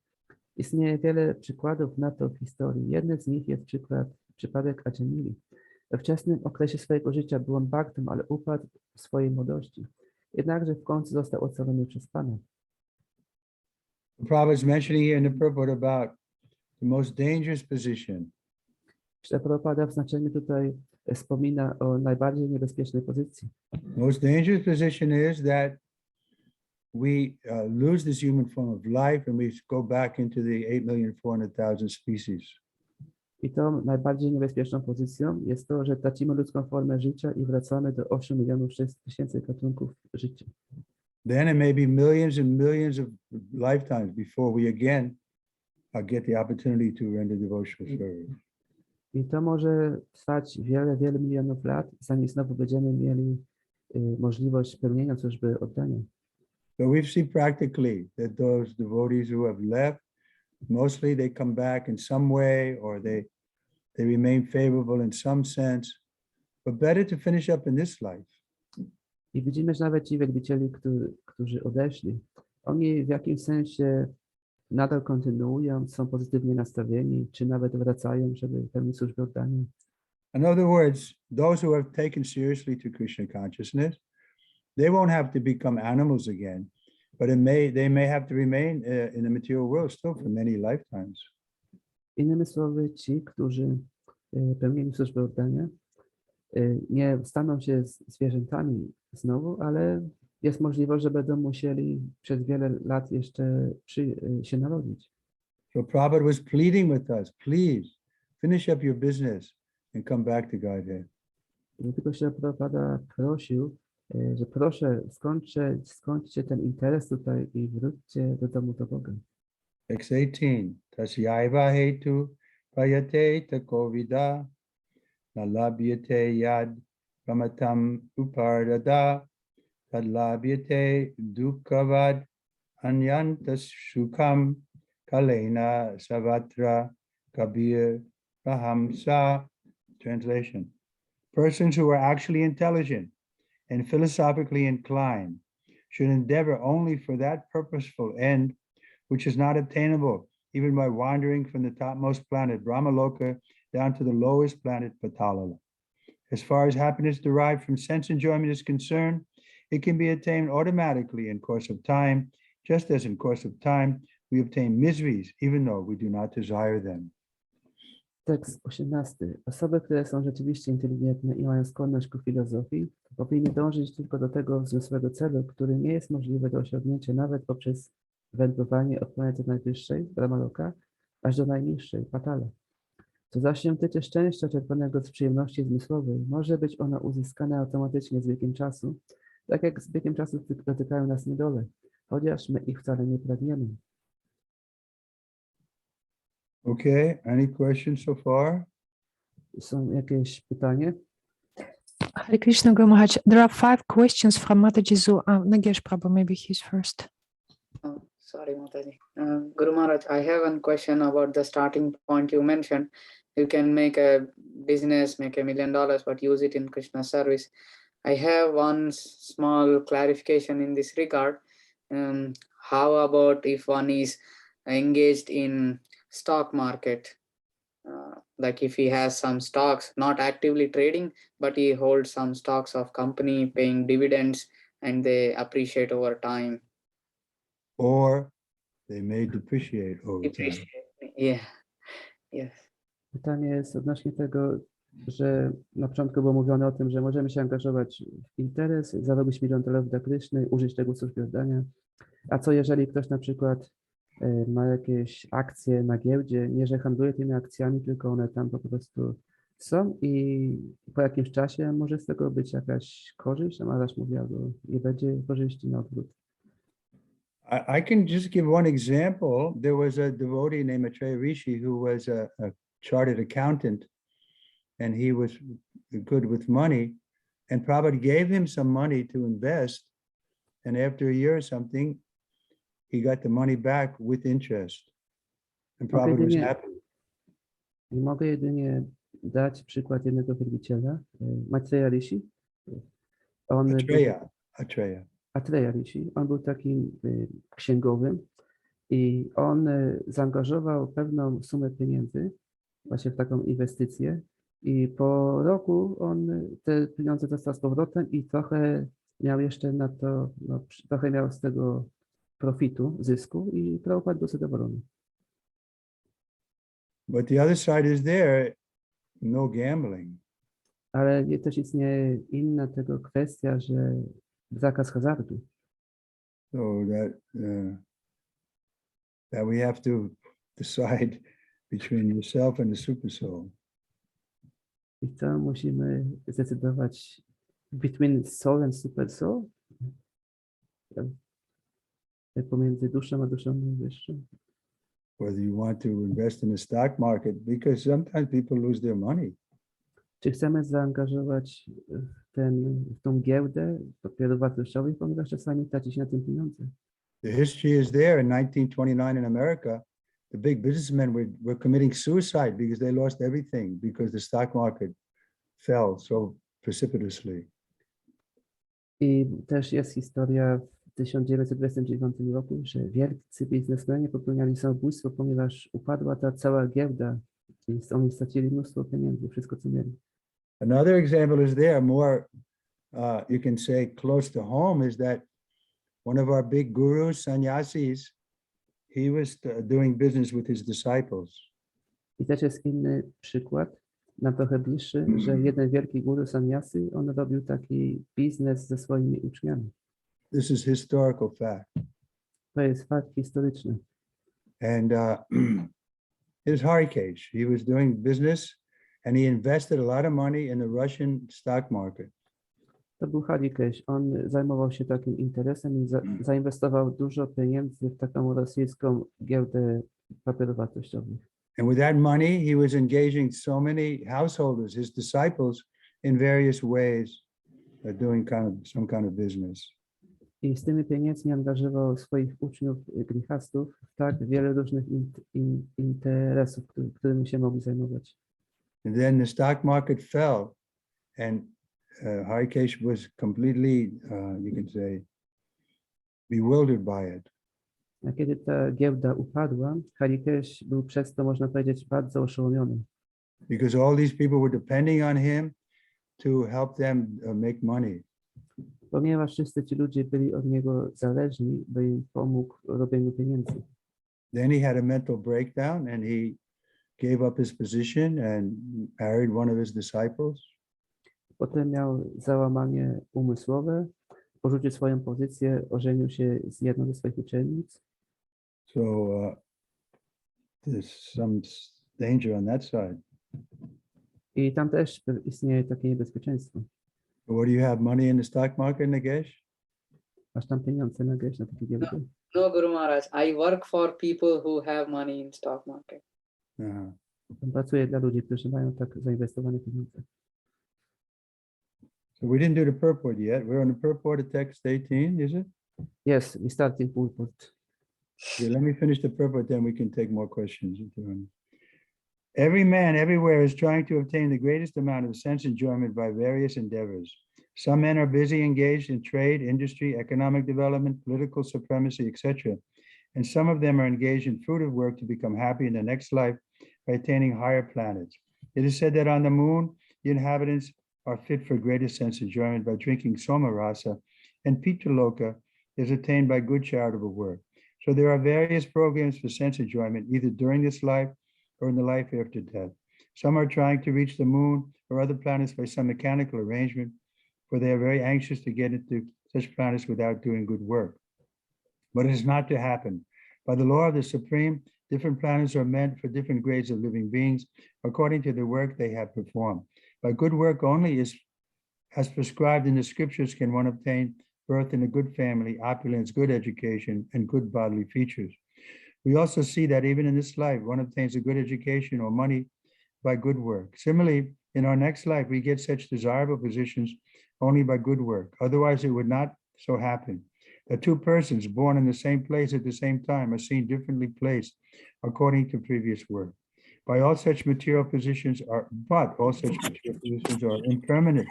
Istnieje wiele przykładów na to w historii. Jednym z nich jest przypadek Ajamili. We wczesnym okresie swojego życia był on bhaktem, ale upadł w swojej młodości. Jednakże w końcu został ocalony przez Pana. The Prabhupada is mentioning here in the purport about the most dangerous position. Prabhupada w znaczeniu tutaj wspomina o najbardziej niebezpiecznej pozycji. Most dangerous position is that we lose this human form of life and we go back into the 8,400,000 species. I tą najbardziej niebezpieczną pozycją jest to, że tracimy ludzką formę życia i wracamy do 8,600,000 gatunków życia. Then it may be millions and millions of lifetimes before we again get the opportunity to render devotional service. I to może trwać wiele, wiele milionów lat, zanim znowu będziemy mieli możliwość pełnienia służby oddania. So we've seen practically that those devotees who have left, mostly they come back in some way or they remain favorable in some sense, but better to finish up in this life. I widzimy, że nawet ci wielbicieli, którzy odeszli, oni w jakimś sensie nadal kontynuują, są pozytywnie nastawieni, czy nawet wracają, żeby pełnić służbę oddania. In other words, those who have taken seriously to Krishna consciousness, they won't have to become animals again, but they may have to remain in the material world still for many lifetimes. Innymi słowy, ci, którzy pełnili służbę oddania, nie staną się zwierzętami znowu, ale jest możliwość, że będą musieli przez wiele lat jeszcze się narodzić. So Prabhupada was pleading with us, please finish up your business and come back to Godhead. Dlatego się Prabhupada prosił, że proszę, skończcie ten interes tutaj i wróćcie do domu do Boga. Text 18, tasyaiva hetu prayate takovida nalabhyate yad ramatam upardada tadlabhyate dukkavad anyantas shukam kalena savatra kabir rahamsa. Translation. Persons who are actually intelligent and philosophically inclined should endeavor only for that purposeful end which is not attainable even by wandering from the topmost planet Brahmaloka down to the lowest planet Patalala. As far as happiness derived from sense enjoyment is concerned, it can be attained automatically in course of time, just as in course of time we obtain miseries even though we do not desire them. Tekst 18. Osoby, które są rzeczywiście inteligentne i mają skłonność ku filozofii, powinny dążyć tylko do tego wzniosłego celu, który nie jest możliwy do osiągnięcia nawet poprzez wędrowanie od planety najwyższej, Brahmaloka, aż do najniższej, Patala. Co zaś się tyczy szczęścia czerpanego z przyjemności zmysłowej, może być ono uzyskane automatycznie z biegiem czasu, tak jak z biegiem czasu dotykają nas niedole, chociaż my ich wcale nie pragniemy. Okay, any questions so far? Są jakieś pytanie? Hare Krishna, Guru Maharaj. There are 5 questions from Mataji Zu. Nagesh Prabhu, maybe he's first. Oh, sorry, Mataji. Guru Maharaj, I have one question about the starting point you mentioned. You can make a business, make $1 million, but use it in Krishna service. I have one small clarification in this regard. How about if one is engaged in stock market? like if he has some stocks, not actively trading, but he holds some stocks of company paying dividends and they appreciate over time. Or they may depreciate over time. Depreciate. Yeah. Yes. Pytanie jest odnośnie tego, że na początku było mówione o tym, że możemy się angażować w interes, zarobić $1 000 000 dla Kryszny, użyć tego w służbie oddania. A co jeżeli ktoś na przykład ma jakieś akcje na giełdzie, nie że handluje tymi akcjami, tylko one tam po prostu są i po jakimś czasie może z tego być jakaś korzyść, a Maharaj mówi, albo nie będzie korzyści na odwrót. I can just give one example. There was a devotee named Maitreya Rishi who was a chartered accountant, and he was good with money. And Prabhupada gave him some money to invest. And after a year or something, he got the money back with interest. And Prabhupada was happy. I mogę jedynie dać przykład jednego wielbiciela, Maitreya Rishi. Atreya Rishi. On był takim księgowym i on zaangażował pewną sumę pieniędzy właśnie w taką inwestycję i po roku on te pieniądze dostał z powrotem i trochę miał jeszcze na to, trochę miał z tego profitu, zysku i Prabhupada był zadowolony. But the other side is there, no gambling. Ale też istnieje inna tego kwestia, że zakaz hazardu. So that we have to decide between yourself and the super soul. I to musimy zdecydować between soul and super soul. Pomiędzy duszą a duszą wyższą. Whether you want to invest in the stock market, because sometimes people lose their money. Czy chcemy zaangażować w tą giełdę papierów wartościowych, ponieważ czasami traci się na tym pieniądze. The history is there. In 1929 in America, the big businessmen were committing suicide because they lost everything because the stock market fell so precipitously. I też jest historia w 1929 roku, że wielcy biznesmeni popełniali samobójstwo, ponieważ upadła ta cała giełda i oni stracili mnóstwo pieniędzy, wszystko co mieli. Another example is there, more you can say close to home, is that one of our big gurus, sannyasis, he was doing business with his disciples. I też jest inny przykład, nam trochę bliższy, że jeden wielki guru sannyasy, on robił taki biznes ze swoimi uczniami. This is historical fact. To jest fakt historyczny. And it was Harikesh. He was doing business and he invested a lot of money in the Russian stock market. To był Harikesh. On zajmował się takim interesem i zainwestował dużo pieniędzy w taką rosyjską giełdę papierów wartościowych. And with that money, he was engaging so many householders, his disciples, in various ways, doing some kind of business. I z tymi pieniędzmi angażował swoich uczniów, grihastów, w tak wiele różnych interesów, którymi się mogli zajmować. And then the stock market fell, and Harikesh was completely, you can say, bewildered by it. A kiedy ta giełda upadła, Harikesh był przez to, można powiedzieć, bardzo oszołomiony. Because all these people were depending on him to help them make money. Ponieważ wszyscy ci ludzie byli od niego zależni, by im pomógł w robieniu pieniędzy. Then he had a mental breakdown and he gave up his position and married one of his disciples. Potem miał załamanie umysłowe, porzucił swoją pozycję, ożenił się z jedną ze swoich uczennic. So there's some danger on that side. I tam też istnieje takie niebezpieczeństwo. What do you have, money in the stock market, Nagesh? Masz tam pieniądze na takie giełdy? No, Guru Maharaj, I work for people who have money in stock market. Uh-huh. Pracuję dla ludzi, którzy mają tak zainwestowane pieniądze. So we didn't do the purport yet. We're on the purport of text 18, is it? Yes, we started purport. Yeah, let me finish the purport, then we can take more questions. Every man everywhere is trying to obtain the greatest amount of sense enjoyment by various endeavors. Some men are busy engaged in trade, industry, economic development, political supremacy, etc. And some of them are engaged in fruitive work to become happy in the next life by attaining higher planets. It is said that on the moon, the inhabitants are fit for greater sense enjoyment by drinking soma rasa, and Pitaloka is attained by good charitable work. So there are various programs for sense enjoyment, either during this life or in the life after death. Some are trying to reach the moon or other planets by some mechanical arrangement, for they are very anxious to get into such planets without doing good work. But it is not to happen. By the law of the Supreme, different planets are meant for different grades of living beings according to the work they have performed. By good work only, as prescribed in the scriptures, can one obtain birth in a good family, opulence, good education, and good bodily features. We also see that even in this life, one obtains a good education or money by good work. Similarly, in our next life, we get such desirable positions only by good work. Otherwise, it would not so happen. The two persons born in the same place at the same time are seen differently placed according to previous work. All such material positions are impermanent.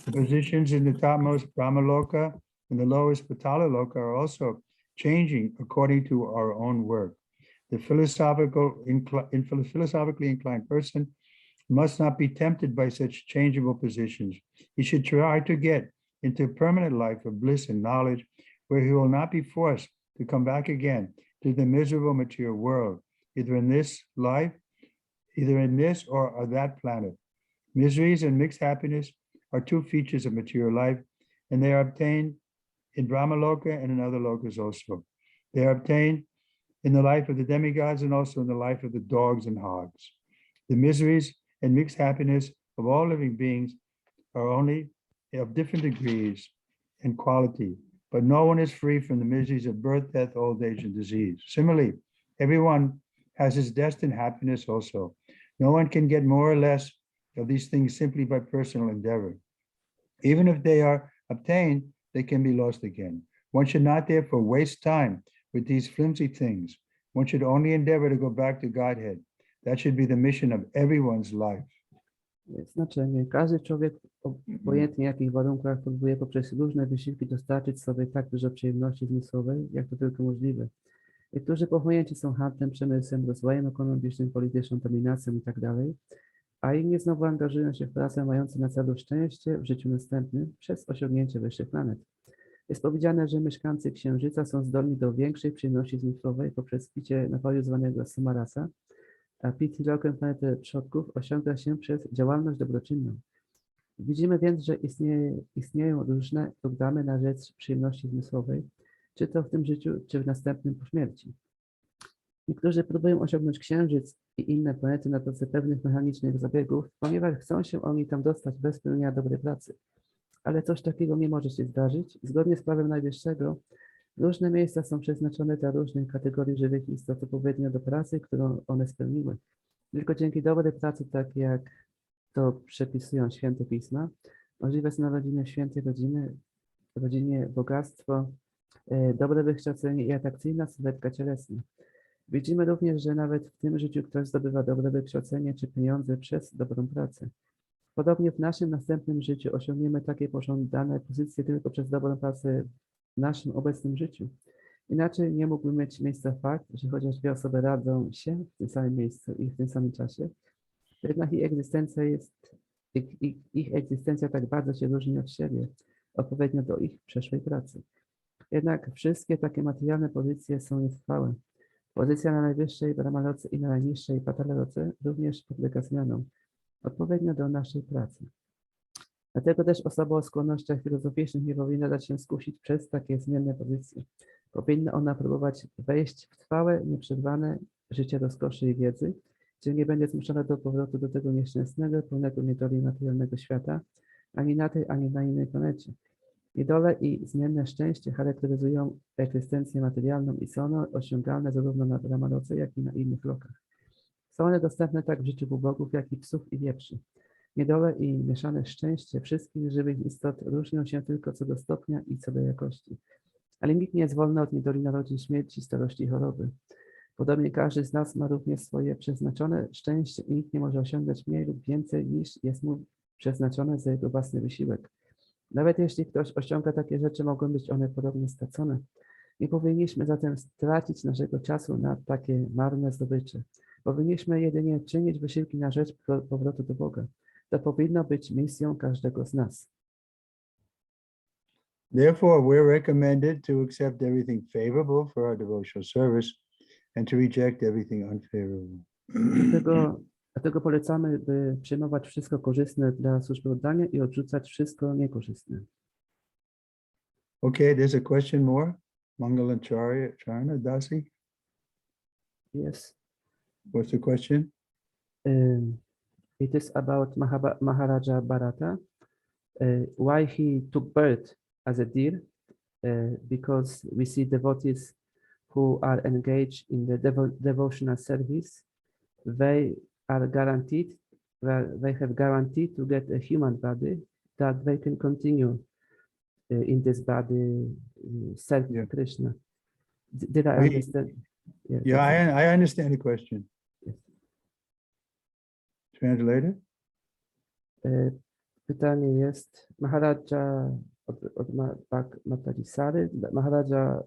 The positions in the topmost Brahmaloka and the lowest Patalaloka are also changing according to our own work. The philosophically inclined person must not be tempted by such changeable positions. He should try to get into a permanent life of bliss and knowledge, where he will not be forced to come back again to the miserable material world, either in this or that planet. Miseries and mixed happiness are two features of material life, and they are obtained in Brahmaloka and in other lokas also. They are obtained in the life of the demigods and also in the life of the dogs and hogs. The miseries and mixed happiness of all living beings are only of different degrees and quality, but no one is free from the miseries of birth, death, old age, and disease. Similarly, everyone has his destined happiness also. No one can get more or less of these things simply by personal endeavor. Even if they are obtained, they can be lost again. One should not therefore waste time with these flimsy things. One should only endeavor to go back to Godhead. That should be the mission of everyone's life. Znaczenie. Każdy człowiek, obojętnie jakich warunkach, próbuje poprzez różne wysiłki dostarczyć sobie tak dużo przyjemności zmysłowej, jak to tylko możliwe. Niektórzy pochłonięci są handlem, przemysłem, rozwojem ekonomicznym, polityczną dominacją itd., a inni znowu angażują się w pracę mającą na celu szczęście w życiu następnym przez osiągnięcie wyższych planet. Jest powiedziane, że mieszkańcy Księżyca są zdolni do większej przyjemności zmysłowej poprzez picie napoju zwanego samarasa, a Pitalokę, planetę przodków, osiąga się przez działalność dobroczynną. Widzimy więc, że istnieją różne programy na rzecz przyjemności zmysłowej, czy to w tym życiu, czy w następnym po śmierci. Niektórzy próbują osiągnąć Księżyc i inne planety na drodze pewnych mechanicznych zabiegów, ponieważ chcą się oni tam dostać bez pełnienia dobrej pracy. Ale coś takiego nie może się zdarzyć. Zgodnie z prawem Najwyższego, różne miejsca są przeznaczone dla różnych kategorii żywych istot odpowiednio do pracy, którą one spełniły. Tylko dzięki dobrej pracy, tak jak to przepisują święte pisma, możliwe jest narodziny w świętej rodzinie bogactwo, dobre wykształcenie i atrakcyjna sylwetka cielesna. Widzimy również, że nawet w tym życiu ktoś zdobywa dobre wykształcenie czy pieniądze przez dobrą pracę. Podobnie w naszym następnym życiu osiągniemy takie pożądane pozycje tylko przez dobrą pracę w naszym obecnym życiu. Inaczej nie mógłby mieć miejsca fakt, że chociaż dwie osoby radzą się w tym samym miejscu i w tym samym czasie, jednak ich egzystencja tak bardzo się różni od siebie, odpowiednio do ich przeszłej pracy. Jednak wszystkie takie materialne pozycje są nietrwałe. Pozycja na najwyższej Brahmaloce i na najniższej Patalaloce również podlega zmianom, odpowiednio do naszej pracy. Dlatego też osoba o skłonnościach filozoficznych nie powinna dać się skusić przez takie zmienne pozycje. Powinna ona próbować wejść w trwałe, nieprzerwane życie rozkoszy i wiedzy, gdzie nie będzie zmuszona do powrotu do tego nieszczęsnego, pełnego niedoli materialnego świata, ani na tej, ani na innej planecie. Niedole i zmienne szczęście charakteryzują egzystencję materialną i są one osiągalne zarówno na Brahmaloce, jak i na innych lokach. Są one dostępne tak w życiu ubogów, jak i psów i wieprzy. Niedole i mieszane szczęście wszystkich żywych istot różnią się tylko co do stopnia i co do jakości. Ale nikt nie jest wolny od niedoli narodzin, śmierci, starości i choroby. Podobnie każdy z nas ma również swoje przeznaczone szczęście i nikt nie może osiągać mniej lub więcej niż jest mu przeznaczone za jego własny wysiłek. Nawet jeśli ktoś osiąga takie rzeczy, mogą być one podobnie stracone. Nie powinniśmy zatem stracić naszego czasu na takie marne zdobycze. Powinniśmy jedynie czynić wysiłki na rzecz powrotu do Boga. To powinno być misją każdego z nas. Therefore, we're recommended to accept everything favorable for our devotional service and to reject everything unfavorable. Dlatego polecamy, by przyjmować wszystko korzystne dla służby oddania i odrzucać wszystko niekorzystne. Okay, there's a question more. Mangalacharya Dasi, Yes. what's the question? It is about Maharaja Bharata. Why he took birth as a deer? Because we see devotees who are engaged in the devotional service. They are guaranteed, they have guaranteed to get a human body that they can continue in this body serving Krishna. Did I understand? Yeah, I understand the question. Yes. Translated? Pytanie jest, Maharaja od Mataji Sary, Maharaja,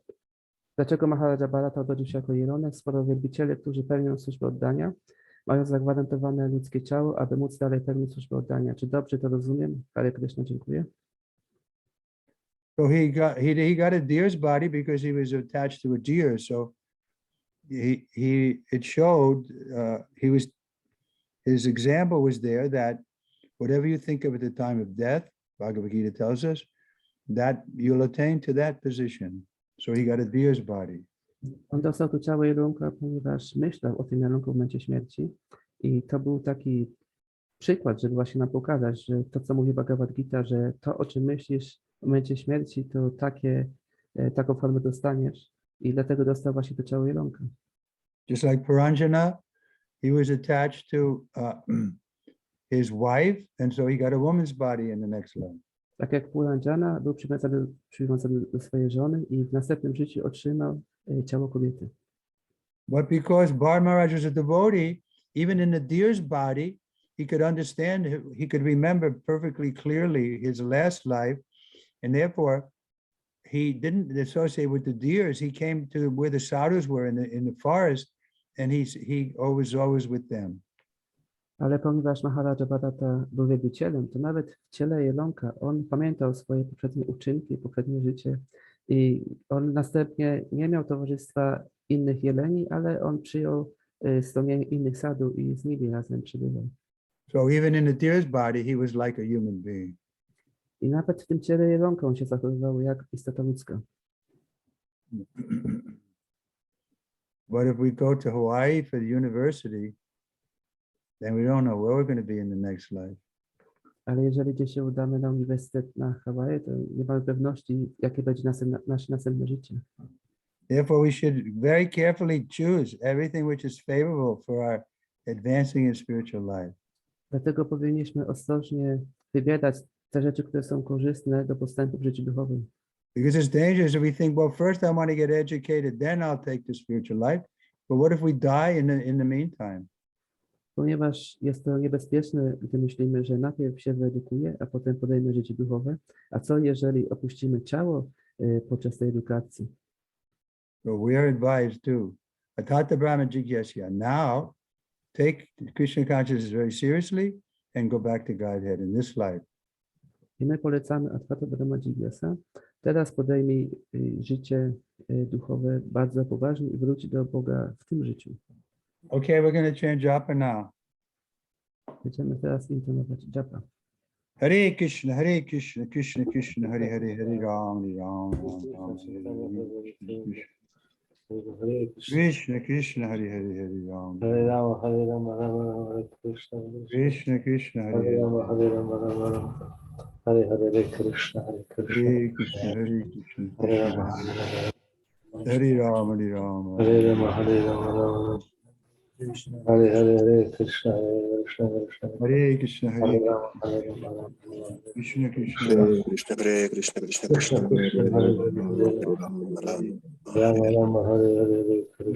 dlaczego Maharaja Bharata urodził się jako jelonek, skoro wielbiciele, którzy pełnią służbę oddania, mają zagwarantowane ludzkie ciało, aby móc dalej pełnić służbę oddania. Czy dobrze to rozumiem? Hare Krishna, dziękuję. So he got a deer's body because he was attached to a deer. So it showed his example was there that whatever you think of at the time of death, Bhagavad Gita tells us, that you'll attain to that position. So he got a deer's body. On dostał to ciało jelonka, ponieważ myślał o tym jelonku w momencie śmierci i to był taki przykład, żeby właśnie nam pokazać, że to, co mówi Bhagavad Gita, że to, o czym myślisz w momencie śmierci, to taką formę dostaniesz i dlatego dostał właśnie to ciało jelonka. Just like Paranjana, he was attached to his wife, and so he got a woman's body in the next life. Tak jak Puranjana był przywiązany do swojej żony i w następnym życiu otrzymał ciało kobiety. But because Bhar Maharaj was a devotee, even in the deer's body, he could understand, he could remember perfectly clearly his last life, and therefore he didn't associate with the deers. He came to where the sadhus were in the forest, and he was always with them. Ale ponieważ Maharaja Bharata był wielbicielem, to nawet w ciele jelonka on pamiętał swoje poprzednie uczynki, poprzednie życie i on następnie nie miał towarzystwa innych jeleni, ale on przyjął stronę innych sadhu i z nimi razem przebywał. So even in the deer's body, he was like a human being. I nawet w tym ciele jelonka on się zachowywał jak istota ludzka. But if we go to Hawaii for the university, then we don't know where we're going to be in the next life. Ale jeżeli gdzieś się udamy na uniwersytet na Hawaje, to nie mamy pewności, jakie będzie nasze następne życie. Therefore, we should very carefully choose everything which is favorable for our advancing in spiritual life. Dlatego powinniśmy ostrożnie wybierać te rzeczy, które są korzystne do postępu w życiu duchowym. Because it's dangerous if we think, well, first I want to get educated, then I'll take the spiritual life. But what if we die in the meantime? Ponieważ jest to niebezpieczne, gdy myślimy, że najpierw się wyedukuje, a potem podejmie życie duchowe. A co jeżeli opuścimy ciało podczas tej edukacji? So we are advised to Atata Brahma Jigyasya. Now take Krishna consciousness very seriously and go back to Godhead in this life. I my polecamy Atata Brahma Jigyasa. Teraz podejmij życie duchowe bardzo poważnie i wróć do Boga w tym życiu. Okay, we're going to change japa now. Będziemy teraz intonować japa. Hare Krishna, Krishna Krishna, Hare Hare, Hare Ram, Hare Ram, Ram Hare Krishna, Krishna, Hare Hare, Hare Ram, Hare Rama, Hare Rama, Rama Rama, Hare Krishna, Krishna Krishna, Hare Hare Rama, Hare, Hare Rama, Rama Rama, Hare Hare Krishna, Hare Krishna, Hare Krishna, Hare Krishna, Hare Rama, Hare Hare Ram, Hare Ram, Rama, Hare Rama, Rama Hare Hare Krishna, Hare Krishna, Hare Krishna, Hare Hare Rama, Hare Rama, Krishna Krishna, Hare Krishna, Hare Krishna, Krishna Krishna, Hare Hare, Hare Rama, Hare Rama. Rama Rama Hare Hare Krishna Krishna Hare Hare Krishna Krishna, Krishna Krishna Krishna Krishna, Hare Hare Hare Ram, Hare Rama Hare Hare Hare Rama Krishna Hare Rama Krishna, Rama Hare Hare Krishna, Hare Krishna Rama Krishna Hare Krishna, Rama Hare Krishna Ram, Hare Krishna Hare Krishna Ram, Hare Hare Krishna Hare Ram, Hare Krishna Hare Hare Rama Krishna, Hare Hare Krishna, Rama Krishna Krishna, Hare Hare Rama Ram, Hare Ram, Rama Ram, Hare Hare Krishna Hare Hare Hare Hare Krishna, Krishna Hare Krishna Krishna Krishna, Krishna Krishna Krishna, Krishna Krishna Hare Ram, Hare Ram, Rama Hare Ram, Rama Hare Krishna, Hare Krishna, Krishna Krishna, Hare Hare Hare Krishna Ram, Hare Ram, Krishna Ram, Krishna Ram, Hare Krishna Hare Hare Rama Hare Hare Rama Rama Hare Krishna, Hare Hare Krishna, Krishna, Hare Hare Krishna, Krishna Krishna Hare Krishna, Hare Krishna Ram, Krishna Hare Krishna Ram, Ram, Krishna Ram, Hare Hare Hare. Rama Hare Krishna, Krishna Hare Krishna, Hare Rama Ram, Hare Ram, Ram, Ram, Hare Hare Hare. Krishna Krishna Krishna Hare Krishna Krishna, Krishna Hare Krishna, Hare Hare Ram, Rama Hare Ram, Rama Ram, Hare Hare. Hare Krishna, Krishna Hare Krishna Krishna, Krishna Krishna Krishna, Hare Krishna Krishna Ram, Hare Hare Krishna Hare Rama Rama Krishna, Hare Hare Ram, Hare Rama Hare Rama Krishna Hare Krishna Krishna, Krishna Hare Krishna Hare Krishna Ram, Hare Hare Ram, Rama Hare Rama Hare Krishna Krishna, Hare Hare Krishna Krishna Krishna Krishna Hare Hare Krishna Ram, Hare Hare Ram, Rama Hare Rama Rama Hare Rama Rama Rama Hare Hare Hare Rama Hare Hare Krishna Hare Krishna Krishna Ram, Krishna Ram, Hare Krishna Rama Hare Hare Hare Krishna Rama Hare Krishna Hare Krishna Krishna Hare Hare Rama Hare Rama Krishna Rama Hare Hare Krishna, Krishna Hare Krishna Krishna, Krishna Krishna Hare Krishna, Hare Hare Hare, Hare Rama Rama, Rama Hare Rama, Rama Rama, Hare Hare Hare. Krishna Hare Krishna Hare Krishna, Hare Hare Krishna, Rama Krishna Rama Krishna, Rama Hare Hare Hare. Hare Krishna Hare Rama, Hare Rama, Hare Rama Krishna Rama, Krishna Hare Hare. Krishna Krishna Hare Hare Rama Krishna, Hare Rama Krishna, Krishna Hare Krishna, Hare Hare, Hare Rama, Krishna Rama Krishna Rama, Krishna Hare Hare Hare. Hare Rama Hare Krishna, Hare Hare Krishna, Rama Krishna Rama Krishna, Hare Hare, Rama Hare Hare Rama, Hare Rama Hare Rama, Krishna Rama Krishna Hare. Hare Rama Hare Krishna, Hare Krishna, Krishna Hare Krishna, Hare Hare Hare, Hare Hare Rama, Krishna Rama Krishna Rama, Krishna Rama Krishna Hare. Hare Hare Rama Hare Rama Krishna, Hare Krishna, Krishna Krishna, Hare Hare. Hare Krishna Krishna Krishna Hare Hare Rama, Hare Rama, Rama Rama, Hare Hare, Hare Krishna, Hare Krishna. Krishna Krishna, Hare Hare, Hare Rama, Hare Rama, Rama Rama, Hare Hare, Hare Krishna, Hare Krishna. Krishna Krishna, Hare Hare, Hare Rama, Hare Rama, Rama Rama, Hare Hare. Hare Krishna, Hare Krishna, Krishna Krishna, Hare Rama, Hare Rama, Rama Rama, Hare Hare. Hare Krishna, Hare Krishna, Krishna Rama, Hare Hare. Hare Rama, Rama Rama, Hare Hare, Hare Krishna, Hare Krishna, Hare Krishna, Hare Hare. Krishna, Hare Rama, Rama Rama, Hare Hare, Hare Krishna, Hare Krishna, Krishna Krishna, Hare Hare. Hare Rama, Hare Rama, Rama Rama, Hare Hare, Hare Krishna, Hare Krishna, Krishna Krishna, Hare Hare. Hare Rama, Hare Rama, Rama Rama, Hare Hare. Hare Krishna, Hare Krishna, Krishna Krishna, Hare Hare. Hare Rama, Rama Rama, Hare Hare. Hare Krishna, Hare Krishna, Krishna Krishna, Hare Hare. Hare Rama, Hare Rama, Rama Rama, Hare Hare. Hare Krishna, Hare Krishna, Krishna Krishna Krishna, Krishna Hare Krishna Hare. Krishna Hare Hare Hare Hare Rama Rama, Hare Hare Rama Rama, Hare Rama Hare Rama, Hare Hare Hare. Krishna Krishna Krishna Krishna Hare Hare Hare Krishna, Rama Hare Hare Hare. Rama Hare Hare Rama, Hare Hare Rama, Rama Rama, Hare Hare. Hare Krishna, Hare Hare Krishna Krishna, Krishna Krishna Krishna Krishna Krishna, Hare Hare. Hare Rama, Hare Rama, Rama Rama, Krishna Hare Hare. Krishna Hare Hare Hare Hare Rama Krishna, Hare Krishna, Hare Krishna Krishna, Krishna Hare Hare Krishna. Krishna Hare Krishna Rama, Hare Krishna Rama, Rama Hare Rama. Hare Krishna, Hare Hare Krishna, Rama Krishna Hare Krishna, Hare Hare Krishna. Hare Krishna Hare Krishna Hare Krishna Krishna Hare Hare Rama, Hare Hare Rama Rama, Rama Rama Rama, Hare Hare Krishna Hare Krishna Krishna Krishna Hare Hare Hare Rama Rama, Rama Hare Rama Rama, Hare Rama Hare Rama, Krishna Hare Hare. Krishna Krishna Krishna Hare Hare Krishna, Hare Hare Rama Krishna, Rama Krishna Rama Krishna, Hare Hare Hare. Hare Krishna Hare Hare Rama, Krishna Hare Krishna Rama, Krishna Rama Rama, Hare Hare Rama Hare. Hare Rama Hare Rama Krishna, Rama Krishna Hare Krishna, Hare Krishna Krishna Hare Krishna Hare. Krishna Hare Krishna Rama, Hare Rama, Hare Rama Rama Rama, Rama Hare Hare, Rama Hare Rama Krishna, Hare Hare Hare Krishna Krishna Krishna Krishna, Krishna Hare Hare Hare. Rama Hare Rama, Hare Rama, Hare Rama Rama Rama, Hare Hare. Hare Krishna, Krishna, Hare Hare, Hare Rama, Hare Rama, Rama Rama, Hare Hare. Hare Krishna, Hare Krishna, Krishna Krishna, Hare Hare. Hare Rama, Hare Rama, Rama Rama, Hare Hare. Krishna, Hare Krishna, Krishna Krishna, Hare Hare. Hare Rama, Hare Rama, Rama Rama, Hare Hare. Hare Krishna, Hare Krishna, Krishna Krishna, Hare Hare. Hare Rama, Hare Rama, Rama Rama, Hare Hare. Hare Krishna, Hare Krishna, Krishna Krishna, Hare Hare. Hare Rama, Hare Rama, Rama Rama, Hare Hare, Hare Krishna, Hare Krishna, Krishna Krishna, Hare Hare. Hare Rama, Hare Rama, Rama Rama, Hare Hare, Hare Krishna, Hare Krishna, Krishna Krishna, Hare Hare. Hare Rama, Hare Rama, Rama Krishna,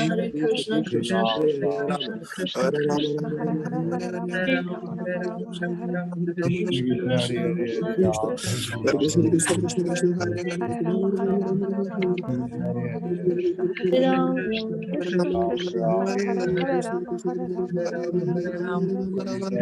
Hare Krishna, Krishna Krishna, Krishna Krishna, Hare Hare, Hare Rama, Hare Rama, Rama Rama, Hare Hare. Krishna, Krishna, Krishna Krishna, Krishna Krishna, Hare Hare. Hare Rama, Hare Rama, Rama Rama, Hare Hare, Hare Krishna, Hare Krishna, Krishna Krishna, Hare Hare, Hare Rama, Hare Rama, Rama Rama, Hare Hare.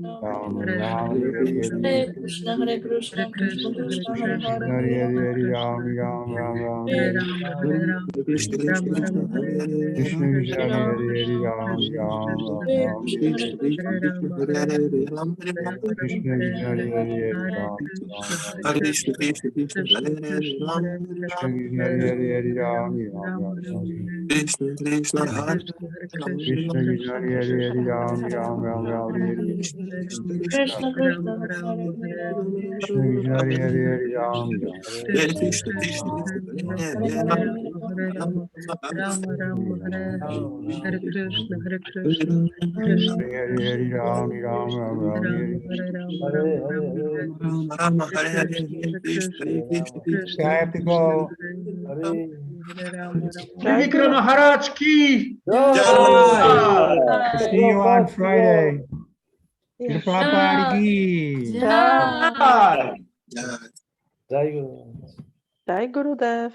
Hare Krishna, Hare Krishna, Krishna Krishna, Hare Hare, Hare Rama, Hare Krishna Krishna Krishna Ram, Hare Hare Ram Ram Hare Ram Krishna, Hare Hare Hare Krishna, Krishna Krishna Hare Hare Ram Ram Krishna Krishna Krishna Hare Hare Ram Krishna Krishna Hare Hare Ram Ram Ram Krishna Krishna Hare Krishna Krishna Hare Hare Ram Ram Ram Hare Hare Krishna Krishna Krishna, Hare Hare, Krishna Krishna Hare Hare Ram Ram Hare Krishna Krishna Krishna Hare Hare Hare Hare, Ram Hare Rama, Hare Krishna, Hare Krishna, Krishna Hare Hare Ram Ram Ram Ram Hare Rama Hare Hare Krishna Hare Krishna I have to go. Trivikrama Maharaj ki. See you on Friday. Shri Prabhupada ki. Jai. Jai. Jai Gurudev.